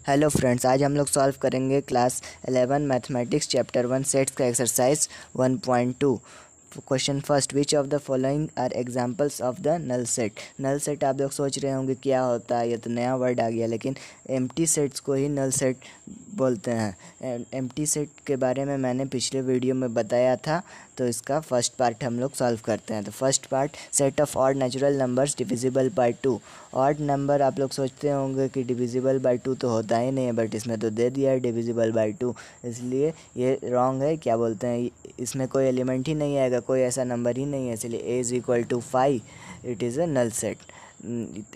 Hello friends, आज हम लोग सॉल्व करेंगे क्लास 11 मैथमेटिक्स चैप्टर 1 सेट्स का exercise 1.2। Question first, which of the following are examples of the null set. Null set आप लोग सोच रहे होंगे क्या होता है, ये तो नया वर्ड आ गया, लेकिन एम्प्टी सेट्स को ही नल सेट बोलते हैं। एम्प्टी सेट के बारे में मैंने पिछले वीडियो में बताया था, तो इसका फर्स्ट पार्ट हम लोग सॉल्व करते हैं। तो first part, set of odd natural numbers divisible by 2। Odd number आप लोग सोचते होंगे कि डिविजिबल बाय 2 तो होता ही नहीं है, बट इसमें तो दे दिया है डिविजिबल बाय 2, इसलिए ये रॉन्ग है। क्या बोलते हैं, इसमें कोई एलिमेंट ही नहीं आएगा, कोई ऐसा नंबर ही नहीं है, इसलिए a is equal to 5, it is a null set,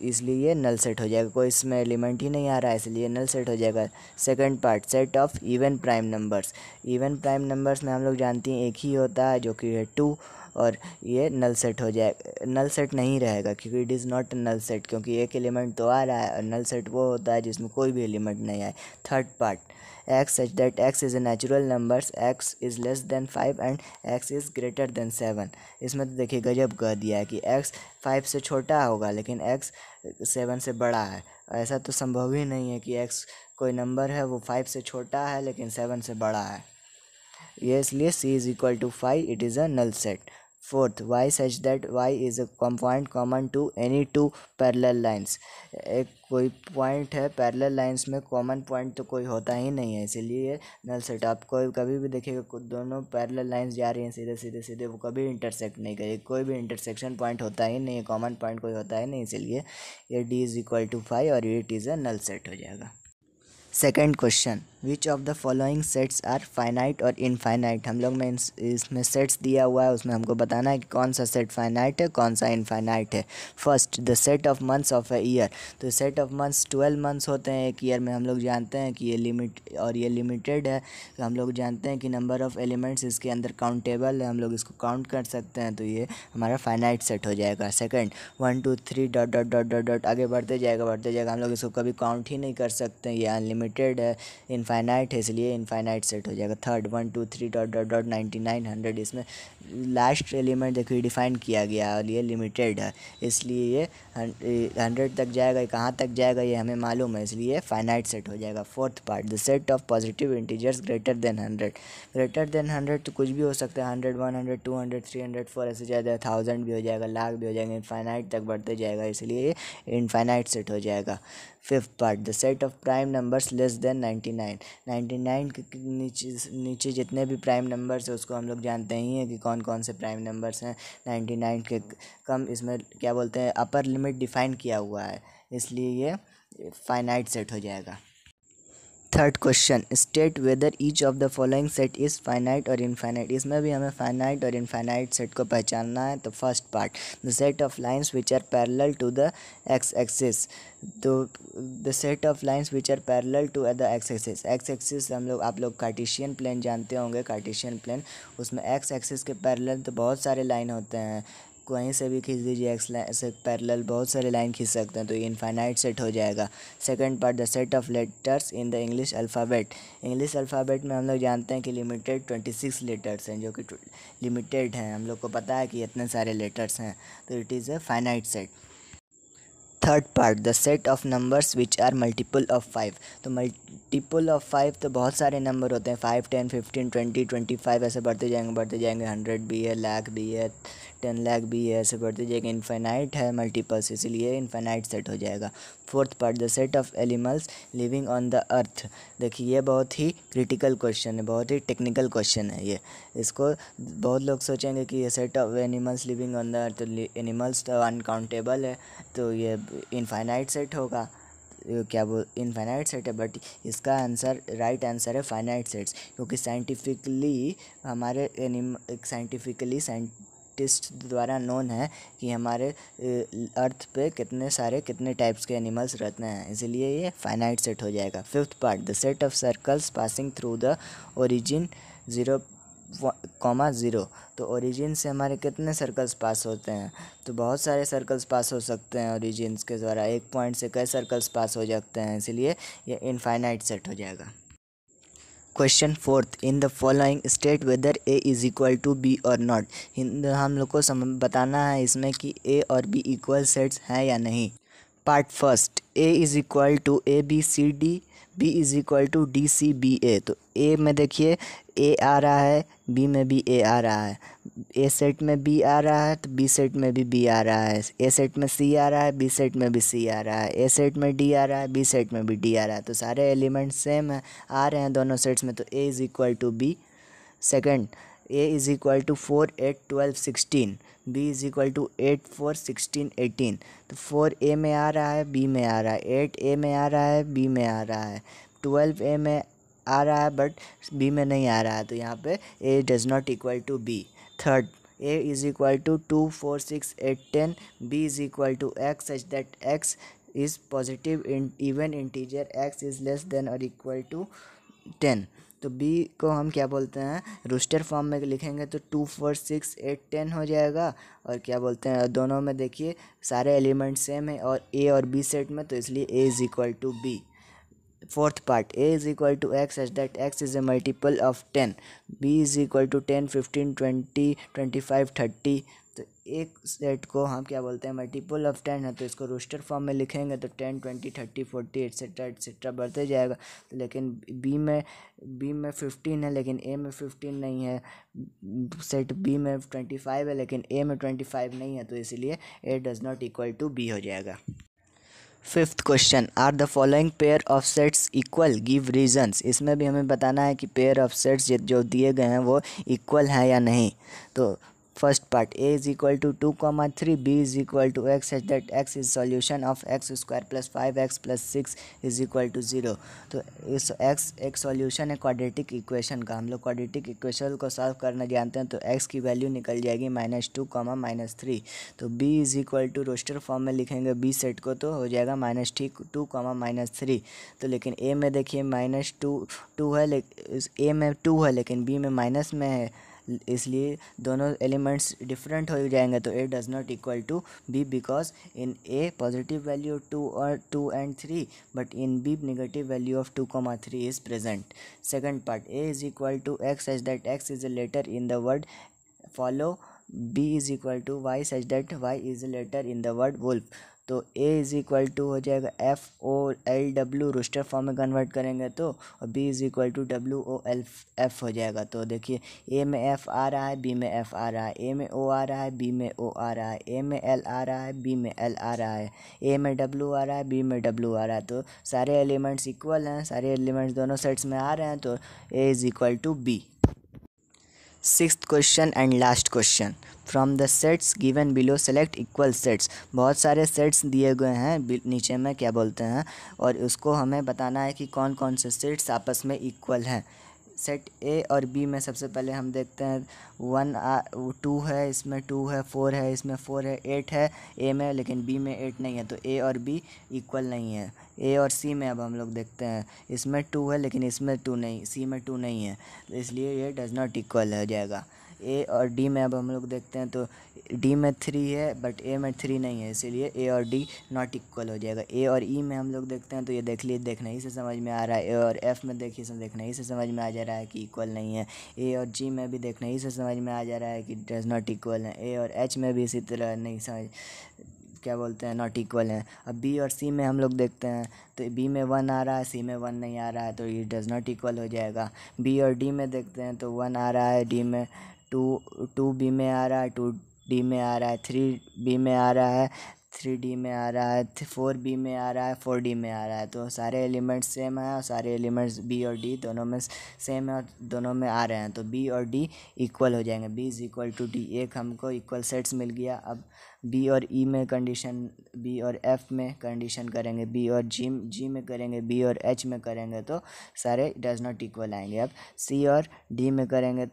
इसलिए ये नल सेट हो जाएगा। कोई इसमें एलिमेंट ही नहीं आ रहा है, इसलिए नल सेट हो जाएगा। Second part, set of even prime numbers. Even prime numbers में हम लोग जानते हैं एक ही होता है, जो कि है 2, और ये नल सेट हो जाएगा। नल सेट नहीं रहेगा क्योंकि it is not null set, क्योंकि एक एलिमेंट तो आ रहा है, और नल सेट वो होता है जिसमें कोई भी एलिमेंट नहीं आए। Third part, x such that x is a natural numbers, x is less than 5 and x is greater than 7। इसमें तो देखिए गजब कह दिया है कि x 5 से छोटा होगा लेकिन x 7 से बड़ा है। ऐसा तो संभव ही नहीं है कि x कोई नंबर है वो 5 से छोटा है लेकिन 7 से बड़ा है, ये इसलिए c is equal to 5, it is a null set. Fourth, y such that y is a point common to any 2 parallel lines. एक कोई पॉइंट है पैरेलल लाइंस में, कॉमन पॉइंट तो कोई होता ही नहीं है, इसीलिए नल सेट। आप कोई कभी भी देखिएगा दोनों पैरेलल लाइंस जा रही हैं सीधे सीधे सीधे, वो कभी इंटरसेक्ट नहीं करेगी, कोई भी इंटरसेक्शन पॉइंट होता ही नहीं है, कॉमन पॉइंट कोई होता ही नहीं, इसलिए ये d इज़ इक्वल टू 5 और it is a null set हो जाएगा। Second question, which of the following sets are finite और इनफाइनाइट। हम लोग में इसमें सेट्स दिया हुआ है, उसमें हमको बताना है कि कौन सा सेट फाइनाइट है, कौन सा इनफाइनाइट है। First, the set of months of a year. तो सेट ऑफ मंथ्स 12 मंथ्स होते हैं एक ईयर में, हम लोग जानते हैं कि ये लिमिटेड है, तो हम लोग जानते हैं कि नंबर ऑफ़ एलिमेंट्स इसके अंदर काउंटेबल है, हम लोग इसको काउंट कर सकते हैं, तो ये हमारा फाइनाइट सेट हो जाएगा। Second, 1 2 3 dot dot dot dot dot आगे बढ़ते जाएगा, हम लोग इसको कभी काउंट ही नहीं कर सकते, ये अनलिमिटेड है, इनफाइनाइट है, इसलिए इनफाइनाइट सेट हो जाएगा। थर्ड, 1 2 3 डॉट डॉट डॉट 99 100, इसमें लास्ट एलिमेंट देखिए डिफाइन किया गया और ये लिमिटेड है, इसलिए ये 100 तक जाएगा, कहाँ तक जाएगा ये हमें मालूम है, इसलिए फाइनाइट सेट हो जाएगा। Fourth part, the set of positive integers greater than 100। Greater than 100 तो कुछ भी हो सकता है, 100 100 200 300 4 ऐसे ज़्यादा, 1000 भी हो जाएगा, लाख भी हो जाएगा, इनफाइनाइट तक बढ़ते जाएगा, इसलिए ये इनफाइनाइट सेट हो जाएगा। Fifth part, the set of prime numbers less than 99। 99 के नीचे जितने भी प्राइम नंबर्स हैं उसको हम लोग जानते ही हैं कि कौन कौन से प्राइम नंबर्स हैं। 99 के कम इसमें क्या बोलते हैं, अपर लिमिट डिफाइन किया हुआ है, इसलिए ये फाइनाइट सेट हो जाएगा। Third question, state whether each of the following set is finite और इनफाइनाइट। इसमें भी हमें फाइनाइट और इनफाइनाइट सेट को पहचानना है। तो first part, the set of lines which are parallel to the x axis. तो the set of lines which are parallel to the x axis. X axis हम लोग, आप लोग कार्टेशियन प्लेन जानते होंगे, कार्टेशियन प्लेन, उसमें एक्स एक्सिस के parallel तो बहुत सारे लाइन होते हैं, कहीं से भी खींच दीजिए, एक्स से पैरेलल बहुत सारे लाइन खींच सकते हैं, तो ये इनफाइनाइट सेट हो जाएगा। Second part, the set of letters in the English alphabet. English alphabet में हम लोग जानते हैं कि लिमिटेड 26 लेटर्स हैं, जो कि लिमिटेड हैं, हम लोग को पता है कि इतने सारे लेटर्स हैं, तो it is a finite set. Third part, the set of numbers which are multiple of 5। तो मल्टीपल ऑफ 5 तो बहुत सारे नंबर होते हैं, 5 10 15 20 25 ऐसे बढ़ते जाएंगे, 100 भी है, लाख भी है, 10 लाख भी है, ऐसे बढ़ते जाएंगे, इनफाइनाइट है मल्टीपल्स, इसलिए इनफाइनाइट सेट हो जाएगा। Fourth part, the set of animals living on the earth. देखिए ये बहुत ही क्रिटिकल क्वेश्चन है, बहुत ही टेक्निकल क्वेश्चन है ये, इसको बहुत लोग सोचेंगे कि ये set of animals living on the earth, animals तो अनकाउंटेबल है, तो ये इनफाइनाइट सेट होगा। क्या वो इनफाइनाइट सेट है, बट इसका आंसर, राइट आंसर है फाइनाइट सेट्स, क्योंकि साइंटिफिकली हमारे साइंटिफिकली साइंटिस्ट द्वारा नोन है कि हमारे अर्थ पे कितने टाइप्स के एनिमल्स रहते हैं, इसलिए ये फाइनाइट सेट हो जाएगा। Fifth part, the set of circles passing through the origin 0,0। तो ओरिजिन से हमारे कितने सर्कल्स पास होते हैं, तो बहुत सारे सर्कल्स पास हो सकते हैं ओरिजिन्स के द्वारा, एक पॉइंट से कई सर्कल्स पास हो जाते हैं, इसलिए ये इनफाइनाइट सेट हो जाएगा। Question fourth, in the following state whether A is equal to B और नॉट। हम लोग को बताना है इसमें कि ए और बी इक्वल सेट्स हैं या नहीं। Part first, A is equal to A B C D, B is equal to D C B A. तो ए में देखिए ए आ रहा है, बी में भी ए आ रहा है, ए सेट में बी आ रहा है तो बी सेट में भी बी आ रहा है, ए सेट में सी आ रहा है, बी सेट में भी सी आ रहा है, ए सेट में डी आ रहा है, बी सेट में भी डी आ रहा है। तो सारे एलिमेंट सेम है, आ रहे हैं दोनों सेट्स में, तो A is equal to B. Second, A is equal to 4 8 12 16, B is equal to 8 4 16 18। तो 4 ए में आ रहा है, बी में आ रहा है, 8 ए में आ रहा है, बी में आ रहा है, 12 ए में आ रहा है बट बी में नहीं आ रहा है, तो यहाँ पे A does not equal to B. Third, a is equal to 2 4 6 8 10, b is equal to x such that x is positive in even integer, x is less than or equal to 10। तो b को हम क्या बोलते हैं, roster form में लिखेंगे तो 2 4 6 8 10 हो जाएगा। और क्या बोलते हैं, दोनों में देखिए सारे एलिमेंट सेम है और a और b सेट में, तो इसलिए a is equal to b। Fourth part, a is equal to x such that x is a multiple of 10, b is equal to 10 15 20 25 30। तो एक सेट को हम क्या बोलते हैं, मल्टीपल ऑफ 10 है, तो इसको रोस्टर फॉर्म में लिखेंगे तो 10 20 30 40 एट्सेट्रा बढ़ते जाएगा। तो लेकिन b में 15 है लेकिन a में 15 नहीं है, सेट b में 25 है लेकिन a में 25 नहीं है, तो इसलिए a does not equal to b हो जाएगा। Fifth question, are the following pair of sets equal, give reasons. इसमें भी हमें बताना है कि पेयर ऑफ सेट्स जो दिए गए हैं वो इक्वल हैं या नहीं। तो first part, a is equal to 2,3, b is equal to x such that x is solution of x square plus 5x plus 6 is equal to 0। तो इस x एक सॉल्यूशन है क्वाड्रेटिक इक्वेशन का। हम लोग क्वाड्रेटिक इक्वेशन को solve करना जानते हैं, तो x की वैल्यू निकल जाएगी -2, -3। तो b is equal to roster form में लिखेंगे b सेट को तो हो जाएगा -2, -3। तो लेकिन a में देखिए -2 है, a में 2 है लेकिन b में माइनस में है, इसलिए दोनों एलिमेंट्स डिफरेंट हो जाएंगे। तो a does not equal to b because in a positive value 2 and 3 but in b negative value of 2,3 is present. Second part, a is equal to x such that x is a letter in the word follow, b is equal to y such that y is a letter in the word wolf. तो a is equal to हो जाएगा FOLW, roster form में convert करेंगे तो, और b is equal to WOLF हो जाएगा। तो देखिए a में f आ रहा है, b में f आ रहा है, a में o आ रहा है, b में o आ रहा है, a में l आ रहा है, b में l आ रहा है, a में w आ रहा है, b में w आ रहा है। तो सारे एलिमेंट्स इक्वल हैं, सारे एलिमेंट्स दोनों सेट्स में आ रहे हैं, तो a is equal to b। Sixth question and last question, from the sets given below select equal sets. बहुत सारे सेट्स दिए गए हैं नीचे में क्या बोलते हैं, और उसको हमें बताना है कि कौन कौन से सेट्स आपस में इक्वल हैं। सेट ए और बी में सबसे पहले हम देखते हैं 2 है, इसमें 2 है, 4 है, इसमें 4 है, 8 है ए में, लेकिन बी में 8 नहीं है, तो ए और बी इक्वल नहीं है। ए और सी में अब हम लोग देखते हैं, इसमें 2 है लेकिन इसमें 2 नहीं, सी में 2 नहीं है, तो इसलिए ये डज़ नॉट इक्वल हो जाएगा। ए और डी में अब हम लोग देखते हैं, तो डी में 3 है बट ए में 3 नहीं है, इसीलिए ए और डी नॉट इक्वल हो जाएगा। ए और ई में हम लोग देखते हैं, तो ये देखने ही से समझ में आ रहा है। ए और एफ में देखने ही से समझ में आ जा रहा है कि इक्वल नहीं है। ए और जी में भी देखने ही से समझ में आ जा रहा है कि डज नॉट इक्वल है। ए और एच में भी इसी तरह नहीं समझ क्या बोलते हैं, नॉट इक्वल हैं। अब बी और सी में हम लोग देखते हैं, तो बी में 1 आ रहा है, सी में 1 नहीं आ रहा है, तो ये डज़ नॉट इक्वल हो जाएगा। बी और डी में देखते हैं, तो 1 आ रहा है, डी में 2 बी में आ रहा है, 2 डी में आ रहा है, 3 बी में आ रहा है, 3 डी में आ रहा है, 4 बी में आ रहा है, 4 डी में आ रहा है। तो सारे एलिमेंट्स सेम हैं और सारे एलिमेंट्स बी और डी दोनों में सेम है और दोनों में आ रहे हैं, तो बी और डी इक्वल हो जाएंगे। B is equal to D, एक हमको इक्वल सेट्स मिल गया। अब बी और ई में कंडीशन, बी और एफ में कंडीशन करेंगे, बी और जी में करेंगे, बी और एच में करेंगे, तो सारे डज नॉट इक्वल आएंगे। अब सी और डी में करेंगे,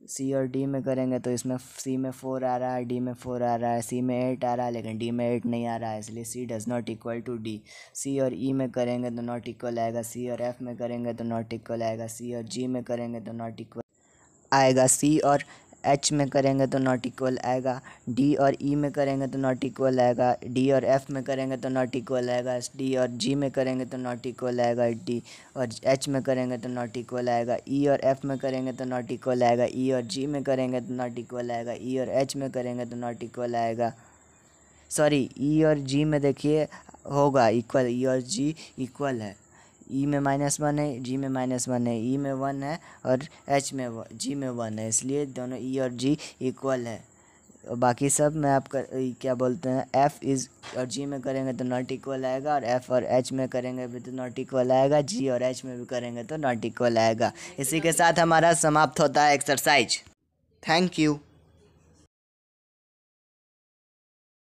सी और डी में करेंगे तो इसमें सी में 4 आ रहा है, डी में 4 आ रहा है, सी में 8 आ रहा है, लेकिन डी में 8 नहीं आ रहा है, इसलिए C does not equal to D. C और ई में करेंगे तो नॉट इक्वल आएगा, सी और एफ में करेंगे तो नॉट इक्वल आएगा, सी और जी में करेंगे तो नॉट इक्वल आएगा, सी और एच में करेंगे तो नॉट इक्वल आएगा, डी और ई में करेंगे तो नॉट इक्वल आएगा, डी और एफ में करेंगे तो नॉट इक्वल आएगा, डी और जी में करेंगे तो नॉट इक्वल आएगा, डी और एच में करेंगे तो नॉट इक्वल आएगा, ई और एफ में करेंगे तो नॉट इक्वल आएगा, ई और जी में करेंगे तो नॉट इक्वल आएगा, ई और एच में करेंगे तो नॉट इक्वल आएगा। सॉरी, ई और जी में देखिए होगा इक्वल, ई और जी इक्वल है। ई में -1 है, जी में -1 है, ई में 1 है और एच में जी में 1 है, इसलिए दोनों ई और जी इक्वल है। और बाकी सब में आप क्या बोलते हैं, एफ इज़ और जी में करेंगे तो नॉट इक्वल आएगा, और एफ और एच में करेंगे भी तो नॉट इक्वल आएगा, जी और एच में भी करेंगे तो नॉट इक्वल आएगा। इसी के साथ हमारा समाप्त होता है एक्सरसाइज। Thank you.